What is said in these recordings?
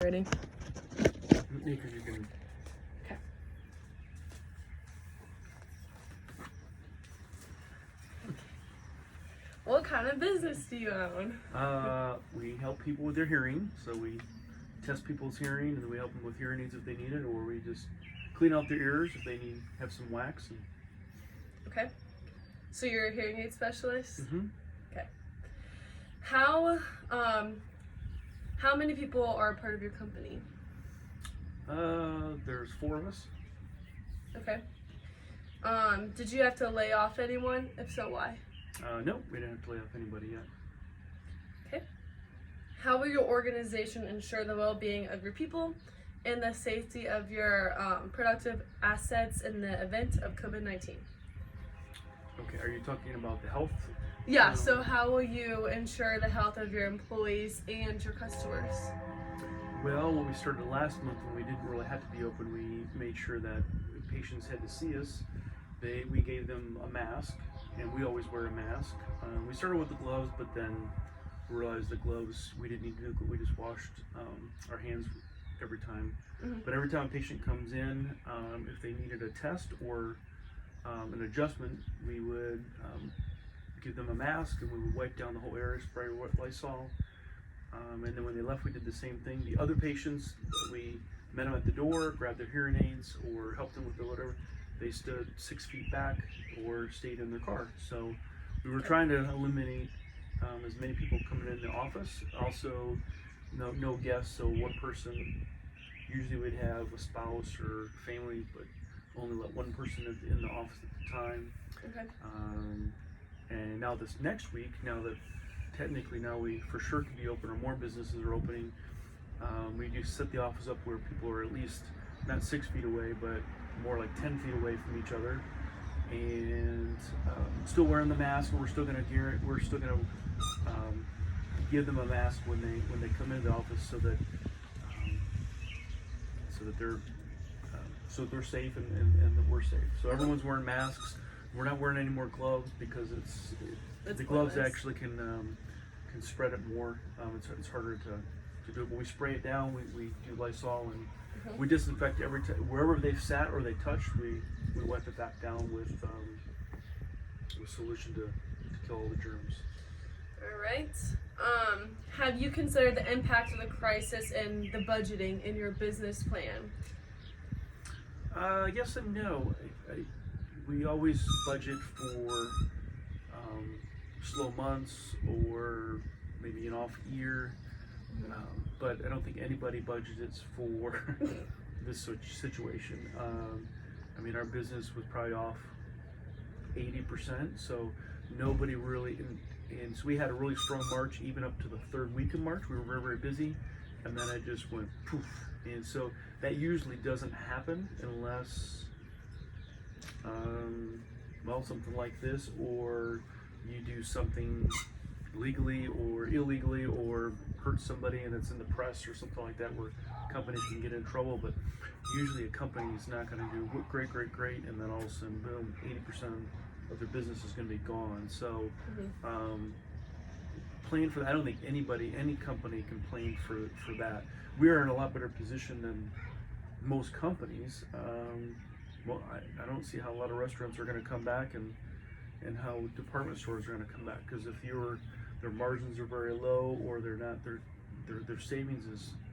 Ready? Because you can. Okay. What kind of business do you own? We help people with their hearing, so we test people's hearing, and then we help them with hearing aids if they need it, or we just clean out their ears if they need have some wax. And... Okay. So you're a hearing aid specialist? Mm-hmm. Okay. How many people are a part of your company? There's 4 of us. Okay. Did you have to lay off anyone? If so, why? No, we didn't have to lay off anybody yet. Okay. How will your organization ensure the well-being of your people and the safety of your productive assets in the event of COVID-19? Okay, are you talking about the health? Yeah, so how will you ensure the health of your employees and your customers? Well, when we started last month, when we didn't really have to be open, we made sure that patients had to see us. We gave them a mask, and we always wear a mask. We started with the gloves, but then realized the gloves we didn't need to do. We just washed our hands every time. Mm-hmm. But every time a patient comes in, if they needed a test or an adjustment, we would give them a mask, and we would wipe down the whole area, spray with Lysol. And then when they left, we did the same thing. The other patients, we met them at the door, grabbed their hearing aids, or helped them with their whatever. They stood 6 feet back or stayed in their car. So we were trying to eliminate as many people coming in the office. Also, no guests. So one person, usually we'd have a spouse or family, but only let one person in the office at the time. Okay. And now this next week, now that technically now we for sure can be open, or more businesses are opening, we just set the office up where people are at least not 6 feet away, but more like 10 feet away from each other, and still wearing the mask. We're still going to give them a mask when they come into the office, so that they're safe and that we're safe. So everyone's wearing masks. We're not wearing any more gloves because the gloves pointless. actually can spread it more. It's harder to do it. But we spray it down. We do Lysol, and we disinfect every time wherever they've sat or they touched. We wipe it back down with a solution to kill all the germs. All right. Have you considered the impact of the crisis and the budgeting in your business plan? Yes and no. We always budget for slow months or maybe an off year, but I don't think anybody budgets for this situation. I mean, our business was probably off 80%, so nobody really, and so we had a really strong March, even up to the 3rd week of March. We were very, very busy, and then it just went poof. And so that usually doesn't happen unless something like this, or you do something legally or illegally, or hurt somebody and it's in the press or something like that, where companies can get in trouble. But usually a company is not going to do great, and then all of a sudden, boom, 80% of their business is going to be gone. So plan for that. I don't think any company can plan for that. We are in a lot better position than most companies. Well, I don't see how a lot of restaurants are going to come back, and how department stores are going to come back, because if their margins are very low, or they're not, their savings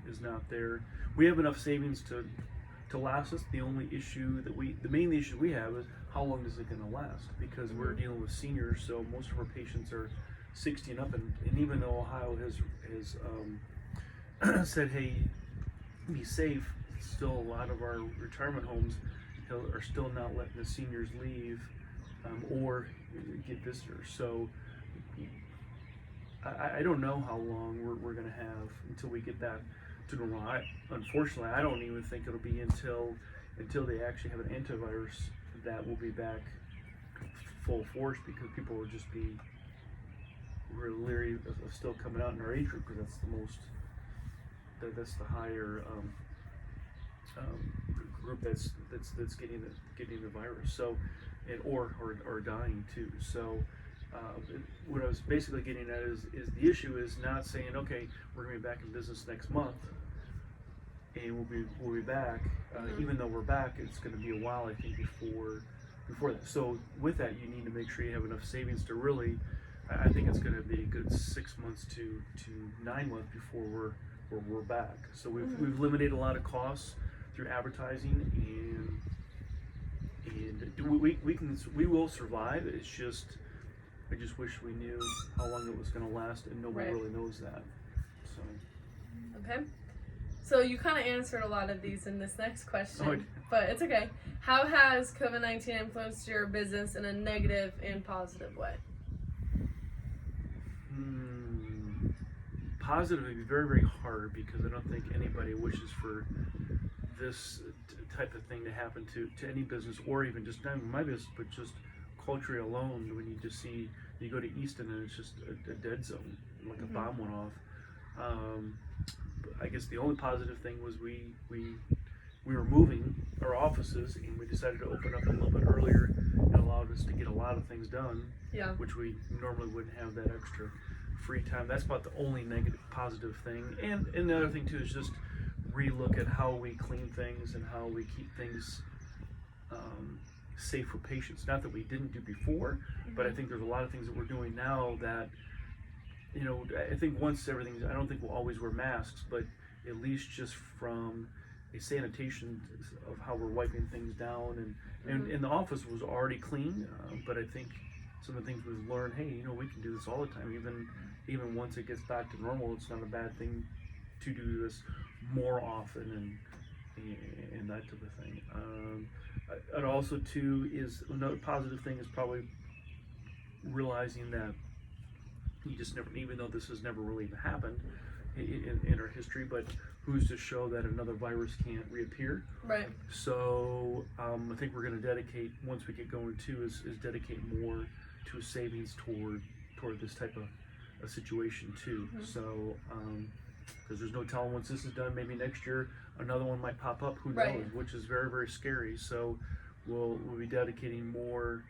is not there. We have enough savings to last us. The main issue we have is how long is it going to last, because we're dealing with seniors, so most of our patients are 60 and up, and even though Ohio has said, hey, be safe, still a lot of our retirement homes are still not letting the seniors leave or get visitors. So I don't know how long we're going to have until we get that to normal. Unfortunately, I don't even think it'll be until they actually have an antivirus that will be back full force, because people will just be really leery of still coming out in our age group, because that's the higher group that's getting the virus. So, or dying too. So what I was basically getting at is the issue is not saying, okay, we're going to be back in business next month. and we'll be back. Even though we're back, it's going to be a while, I think, before that. So with that, you need to make sure you have enough savings to really. I think it's going to be a good 6 months to 9 months before we're back. So we've eliminated a lot of costs through advertising, and we will survive. It's just, I just wish we knew how long it was going to last, and nobody really knows that. So. Okay. So you kind of answered a lot of these in this next question, Okay. but it's okay. How has COVID-19 influenced your business in a negative and positive way? Positive would be very, very hard, because I don't think anybody wishes for this type of thing to happen to any business, or even just not even my business, but just culturally alone. When you just see, you go to Easton and it's just a dead zone, like a bomb went off. I guess the only positive thing was we were moving our offices, and we decided to open up a little bit earlier, and allowed us to get a lot of things done, which we normally wouldn't have that extra free time. That's about the only positive thing. And the other thing too is just relook at how we clean things and how we keep things safe for patients. Not that we didn't do before, but I think there's a lot of things that we're doing now that, I think once everything's, I don't think we'll always wear masks, but at least just from a sanitation of how we're wiping things down, and the office was already clean, but I think some of the things we've learned, hey, we can do this all the time, even once it gets back to normal. It's not a bad thing to do this more often, and that type of thing. And also too is another positive thing is probably realizing that you just never, even though this has never really even happened in our history, but who's to show that another virus can't reappear? Right. So I think we're going to dedicate, once we get going too, is dedicate more to savings toward this type of a situation too. So because there's no telling, once this is done, maybe next year another one might pop up, who knows, which is very, very scary. So we'll be dedicating more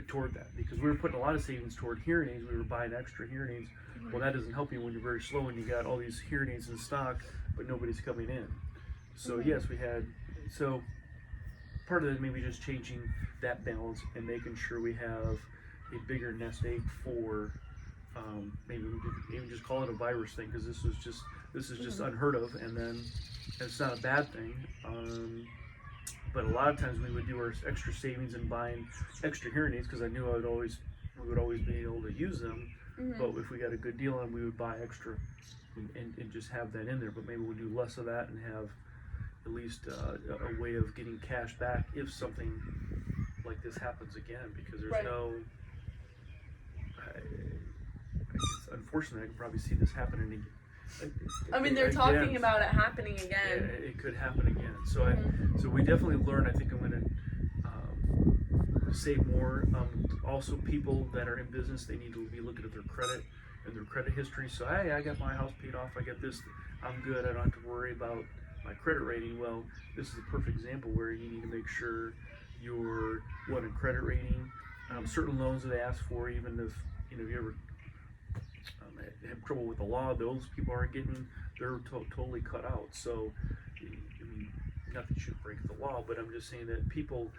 toward that, because we were putting a lot of savings toward hearing aids. We were buying extra hearing aids. Well, that doesn't help you when you're very slow and you got all these hearing aids in stock, but nobody's coming in. So yes, we had, so part of it maybe just changing that balance and making sure we have a bigger nest egg for maybe we could even just call it a virus thing, because this is just unheard of, and then it's not a bad thing. But a lot of times we would do our extra savings and buying extra hearing aids, because I knew we would always be able to use them. But if we got a good deal on, we would buy extra and just have that in there. But maybe we'll do less of that and have at least a way of getting cash back if something like this happens again, because there's no. Unfortunately, I can probably see this happening again. I mean, they're talking about it happening again. Yeah, it could happen again. So so we definitely learned. I think I'm going to save more. Also, people that are in business, they need to be looking at their credit and their credit history. So, hey, I got my house paid off. I got this. I'm good. I don't have to worry about my credit rating. Well, this is a perfect example where you need to make sure you're in credit rating. Certain loans that they ask for, even if you ever have trouble with the law, those people aren't getting, they're totally cut out. So, I mean, not that you should break the law, but I'm just saying that people,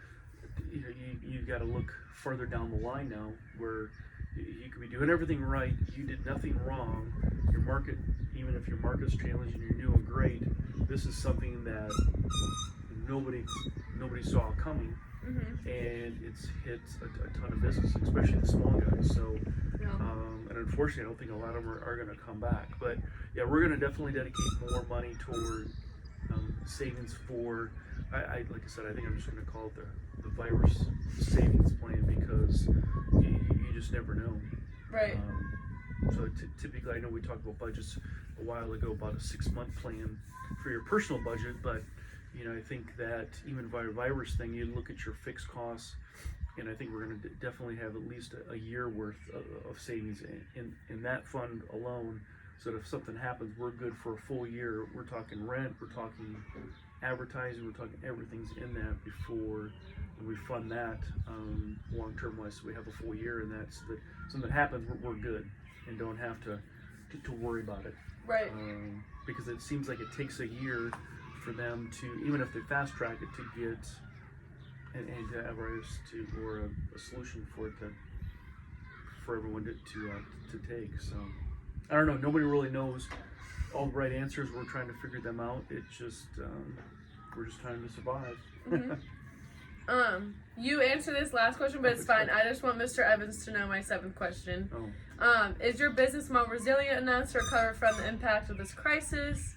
you've got to look further down the line now, where you could be doing everything right, you did nothing wrong, your market, even if your market's challenged and you're doing great, this is something that nobody saw coming, and it's hit a ton of business, especially the small guys. So. And unfortunately, I don't think a lot of them are going to come back. But yeah, we're going to definitely dedicate more money toward savings for. Like I said, I think I'm just going to call it the virus savings plan, because you just never know. Right. So typically, I know we talked about budgets a while ago, about a 6-month plan for your personal budget, but I think that even by a virus thing, you look at your fixed costs. And I think we're going to definitely have at least a year worth of savings in that fund alone, so that if something happens, we're good for a full year. We're talking rent, we're talking advertising, we're talking everything's in that before we fund that long-term wise, so we have a full year, and that's that something happens, we're good and don't have to worry about it. Right. Because it seems like it takes a year for them to, even if they fast track it, to get an antivirus or a solution for it for everyone to take. So I don't know. Nobody really knows all the right answers. We're trying to figure them out. It's just we're just trying to survive. You answer this last question, but it's fine. I just want Mr. Evans to know my 7th question. Is your business model resilient enough to recover from the impact of this crisis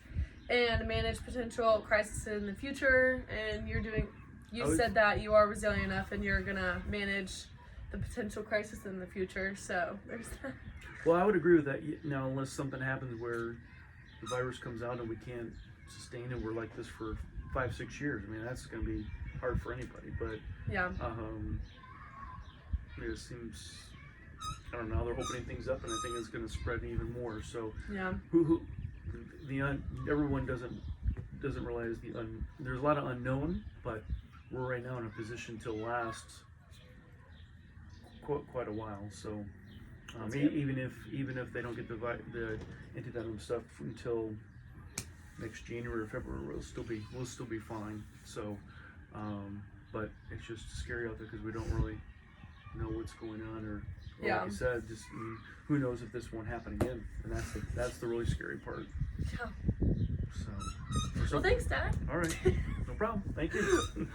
and manage potential crises in the future? And you said that you are resilient enough and you're gonna manage the potential crisis in the future. So there's that. Well, I would agree with that. Now, unless something happens where the virus comes out and we can't sustain it, we're like this for 5-6 years. I mean, that's going to be hard for anybody. But yeah, it seems, I don't know, they're opening things up, and I think it's going to spread even more. So yeah, everyone doesn't realize there's a lot of unknown, but we're right now in a position to last quite a while. So even if they don't get the antivenom stuff until next January or February, we'll still be fine. So, but it's just scary out there because we don't really know what's going on, or like you said, just who knows if this won't happen again, and that's the really scary part. Yeah. So well, thanks, Dad. All right, no problem. Thank you.